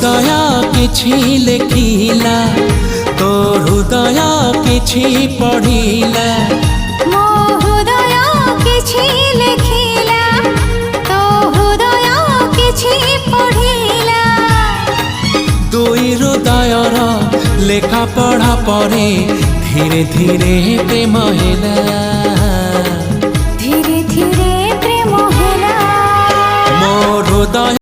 हृदय किछि लेखिला तो हृदय किछि पढ़िला मो हृदय किछि लेखिला तो हृदय किछि पढ़िला दुई हृदयर लेखा पढ़ा परे धीरे धीरे प्रेम होला धीरे धीरे प्रेम होला मो हृदय